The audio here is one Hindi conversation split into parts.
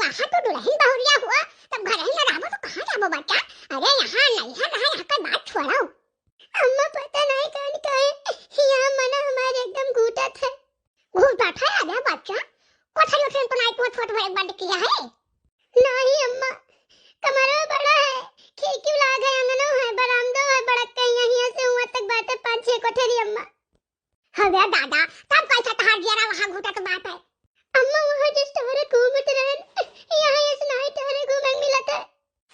वहाँ तो दुल्हन बहुरिया हुआ तब घर ही न रहबो तो कहाँ जाबो बच्चा। अरे यहाँ नहीं है यहाँ का बात छोड़ो। अम्मा पता नहीं कौन कहे यहाँ मना हमारे एकदम घूटत है। घूटत है अरे बच्चा कोठरी उठन को नाइट में छोट बड़े बंद किया है। नहीं अम्मा कमरा बड़ा है खिड़की लाग है अंगनो है बरामदो है बड़ा कहीं यहाँ से वहाँ तक बात है 5-6 कोठरी अम्मा। हवे दादा तब कैसा तहार जरा वहाँ घूटत बात है। अम्मा वहाँ जस्ट हरे घूमत रहन यहाँ इस नाइट हरे घूमने मिलत है।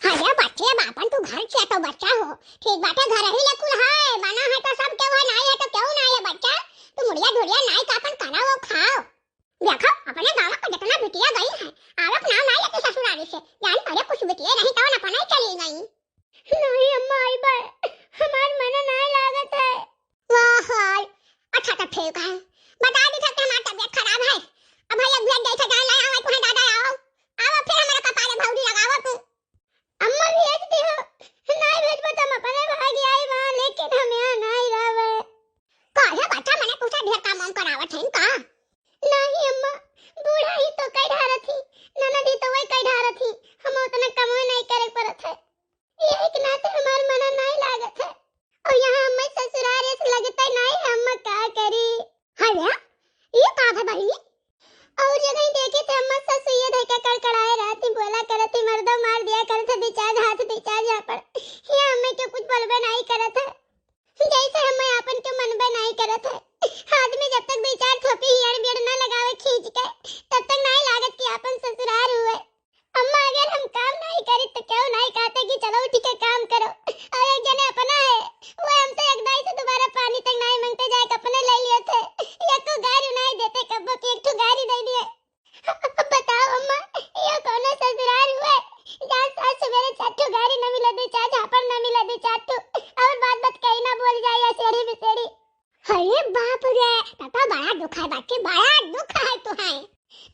अरे बच्चे बापन तू घर से तो बच्चा हो ठीक बात है घर ही लकुल है बना है तो सब क्यों है नहीं है तो क्यों नहीं है बच्चा। तू मुड़िया धुड़िया नहीं का अपन खाना वो खाओ। देखो अपने गांव को जितना बिटिया गई है आवक नाम नहीं लेती ससुराली से जान अरे कुछ बिटिया नहीं तो अपन ही चली गई। नहीं अम्मा आई बार हमार मन नहीं लागत है। वाह अच्छा तो ठीक है बता दी सकते हमारी तबीयत खराब है। अब भैया ब्लड जैसा जान लाया हुआ तुम्हें दादा आओ आओ फिर हमारा कपारे भौडी लगाओ तू। अम्मा भेजती हो नहीं भेजबो तो हम अपने भाग आई वहां लेकिन हम यहाँ नहीं रहबे। काहे बच्चा मैंने पूछा ढेर काम हम करावत है का। नहीं अम्मा बूढ़ा ही तो कई ढारा थी ननदी तो वही कई ढारा थी हम उतना कमाई नहीं करे पड़त है यही के नाते हमार मन नहीं लागत है और यहाँ हम ससुराल से लगता नहीं हम का करी। अरे ये का है बहिनी और जगह देखे थे अम्मा ससु ये धक्का कड़कड़ाए रहती बोला करती मर्दों मार दिया करते बिचार हाथ बिचार जा पर ये हमें क्यों कुछ बोलबे नहीं करत है जैसे हमें अपन के मनबे नहीं करत है। आदमी जब तक बिचार थोपी हियर बियर न लगावे खींच के तब तक नहीं लागत कि अपन ससुराल हुए। अम्मा अगर हम काम नहीं करी तो क्यों नहीं कहते कि चलो उठ के काम करो और एक जने अपना है वो हमसे एक दाई से दोबारा पानी तक नहीं मांगते जाए अपने ले लिए थे एक तो गाड़ी नहीं देते कब्बो की एक तो गाड़ी दे दिए। बताओ अम्मा ये कौन ससुराल हुए जहाँ सास सवेरे चाटू गाड़ी न मिले दे चार झापड़ न मिले दे चाटू और बात कहीं ना बोल जाए ऐसे बिसेड़ी। अरे बाप रे पापा बड़ा दुख है बच्चे बड़ा दुख है तुम्हें।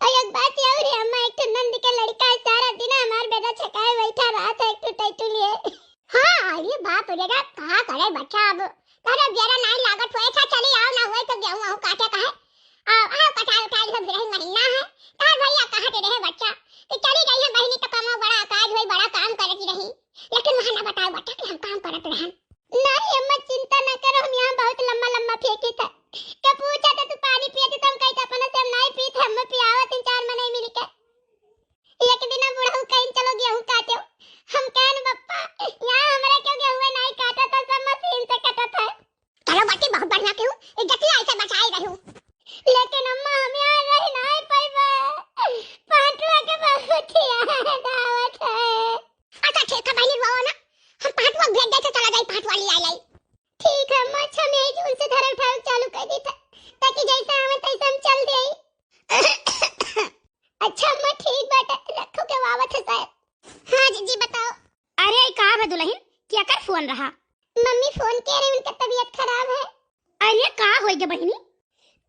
और एक बात और है अम्मा एक तो नंद के लड़का है सारा दिन हमार बेटा छकाए बैठा रहा था एक तो टैटू लिए। हाँ अरे बाप रे कहाँ करे बच्चा अब तारा जरा नहीं लागत होए था चली आओ ना होए तो गेहूं आओ काटे कहे आओ कटाई उठाई सब रही महीना है तार भैया कहाँ ते रहे बच्चा तो चली गई है बहनी तो कमाओ बड़ा काज हुई बड़ा काम करती रही लेकिन वहाँ ना बताओ बच्चा कि हम काम करत रहन। नहीं अम्मा चिंता न करो हम यहाँ बहुत लंबा लंबा फेंकी था कब पूछा था तू पानी पिए तो हम कहते अपने से हम नहीं पीते हम पियावा 3-4 महीने मिल के एक दिन बुढ़ऊ कहीं चलो गेहूं काटो हम कहन बप्पा यहाँ हमारा क्यों गेहूं नहीं काटा था सब मशीन से कटा था। चलो बच्ची बहुत बढ़िया क्यों इज्जत ऐसे बचाई रहूं लेकिन अम्मा हम यहाँ रह नहीं पाइबा पांचवा के बहुत दावत है। अच्छा ठीक है बहनी वो ना हम पांचवा भेज दे तो चला जाए पांचवा ले आई ठीक है अम्मा अच्छा मैं ही उनसे धर उठाओ चालू कर दी था ताकि जैसा आवे तैसा हम चल दे। अच्छा अम्मा ठीक बेटा रखो के वावत है शायद। हाँ जीजी बताओ। अरे कहाँ है दुल्हन क्या कर फोन रहा। मम्मी फोन कह रही उनका तबीयत खराब है। अरे कहाँ होई गे बहनी।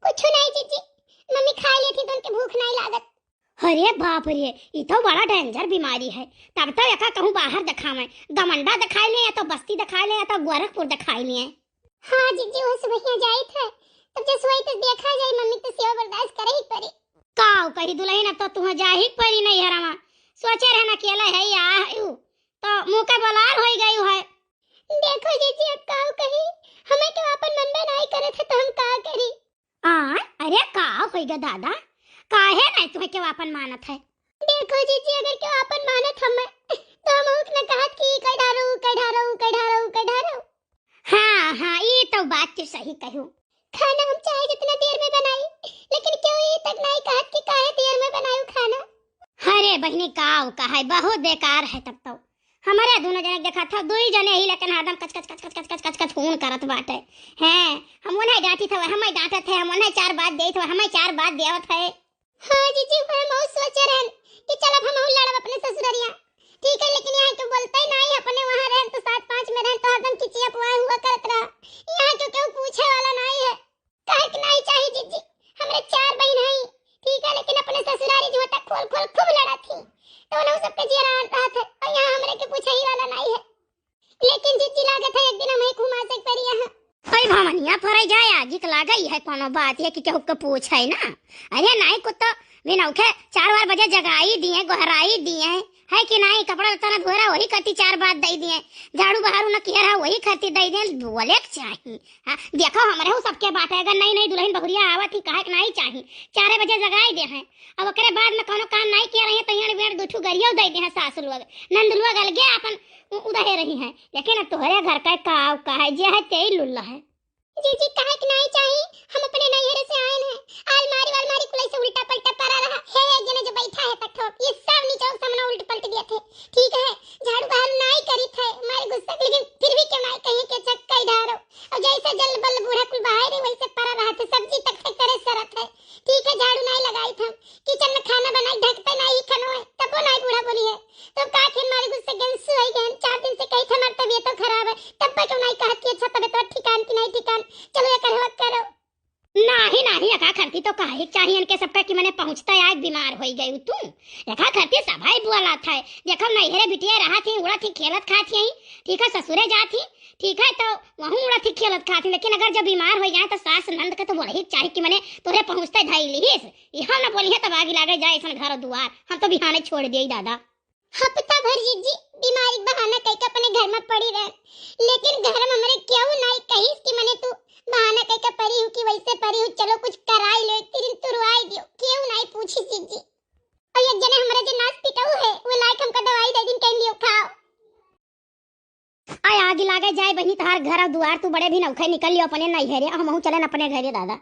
कुछ नहीं जीजी मम्मी खा ली थी तो उनकी भूख नहीं लागत। अरे बाप रे ये तो बड़ा डेंजर बीमारी है तब तो एका कहूँ बाहर दिखावे गमंडा दिखाई ले या तो बस्ती दिखाई ले या तो गोरखपुर दिखाई ले। हाँ जीजी वो सुबह जाई थे तब जब सोई तो देखा जाए मम्मी तो सेवा बर्दाश्त करे ही पड़ी। काऊ कही दुल्हन अब तो तुम्हें जा ही पड़ी नहीं हरामा सोचे रहना अकेला है या तो मुंह का बलार हो गई है। देखो जीजी अब काऊ कही हमें तो अपन मन में नहीं करे थे तो हम का करी। अरे का हो गया दादा काहे नहीं तुम्हें क्यों अपन मानत है। देखो जीजी अगर क्यों अपन मानत हमें तो हम उसने कहा कि कढ़ारो। हाँ ये तो बात तो सही कहूँ खाना हम चाहे जितना देर में बनाई लेकिन क्यों ये तक नहीं कहा कि काहे देर में बनाऊं खाना। अरे बहनी काऊ कहा बहुत बेकार है तब तो हमारे दोनों जने देखा था दो ही जने ही लेकिन हरदम कच फोन करत बाटे हैं हम उन्हें डांटी था हमें डांटत है हम उन्हें 4 बात देत हो हमें 4 बात देवत है। हाँ जीजी हम बहुत सोचे रहन कि चल अब हम लड़ब अपने ससुररिया ठीक है लेकिन यहाँ क्यों बोलते ही नहीं अपने वहाँ रहन तो 7-5 में रहन तो हरदम किचिया पुआ हुआ करत रहा यहाँ क्यों पूछे वाला नहीं है काहे कि नहीं चाहिए जीजी हमरे 4 बहन है ठीक है लेकिन अपने ससुरारी जो तक खोल खूब लड़ा थी तो उन्हें सबके जीरा रहा था और यहाँ हमरे के पूछे ही वाला नहीं है लेकिन जीजी लागत है एक दिन हमें घुमा सक पर यहाँ ओए भमनिया फरे जाए आजी के लागई है कोनो बात है कि केहू के पूछे ना। अरे नहीं को तो बिन औखे 4 बजे जगाई दिए, गोहराई दिए है कि नहीं, कपड़ा लत्ता ना धोरा वही करती 4 बात दई दिए, झाड़ू बहारू ना किया वही करती दई दिए, बोले चाहिए। हाँ देखो हमारे हो सबके बात है, अगर नई नई दुल्हन बहुरिया आवत ही काहे नहीं चाहिए, 4 बजे जगाई दे हैं। अब ओकरे बाद में कोनो काम नहीं किया रही तो यहाँ बेड़ दुठू गरियो दई दे हैं सासु लोग, नंद लोग अलगे अपन उधर रही हैं। लेकिन अब तोहरे घर का काव का है जे है तेई लुल्ला है। जी काहे कि नहीं चाहिए, हम अपने नैहरे से आए हैं, अलमारी वालमारी कुल से उल्टा पलटा पड़ा रहा है, एक जने जो बैठा है तक ये सब नीचे सामने उल्ट पलट दिए थे। ठीक है झाड़ू बहारू नहीं करी थे, मारे गुस्सा लेकिन फिर भी के मारे कहीं के चक्का ढारो और जैसे जल बल बूढ़ा कुल बाहर ही वैसे पड़ा रहा था, सब्जी तक से करे सरत है। ठीक है झाड़ू नहीं लगाई था, किचन में खाना बनाई ढकते नहीं खनो है, तब वो नहीं बूढ़ा बोली है तो का फिर मारे गुस्से गेंसु है गन 4 दिन से कही था हमारी तबीयत तो खराब है, तब पर क्यों नहीं कहा कि अच्छा तबीयत तो ठिकान की नहीं ठिकान, चलो ये करो। नहीं नहीं रखा करती तो काहे चाहिए इनके सबका कि मैंने पहुंचता आज बीमार हो गई तू, रखा करती सभाई बुआला था। देखो नैहरे बिटिया रहा थी, उड़ा थी खेलत खाती है, ठीक है ससुरे जाती, ठीक है तो वहाँ उड़ा थी खेलत खाती, लेकिन अगर जब बीमार हो जाए तो सास नंद का तो वही चाहिए कि मैंने तोरे पहुंचते धाई लीस, यहाँ ना बोली है तब आगे लागे जाए ऐसा घर द्वार, हम तो बिहाने छोड़ दिए दादा। हफ्ता भर जी बीमारी बहाना कह के अपने घर में पड़ी रह, लेकिन घर में हमारे क्यों नहीं कहीं कि मैंने तू बहाना कह के पड़ी हूँ कि वैसे पड़ी हूँ, चलो कुछ कराई लो, एक दिन तुरवाई दियो, क्यों नहीं पूछी जी। और एक जने हमारे जो नाच पिटाऊ है वो लाइक हमका दवाई दे दिन कह लियो खाओ। आय आगे लागे जाए बही तार घर द्वार, तू बड़े भी नौखे निकल लियो अपने नैहरे, हम चले अपने घरे दादा।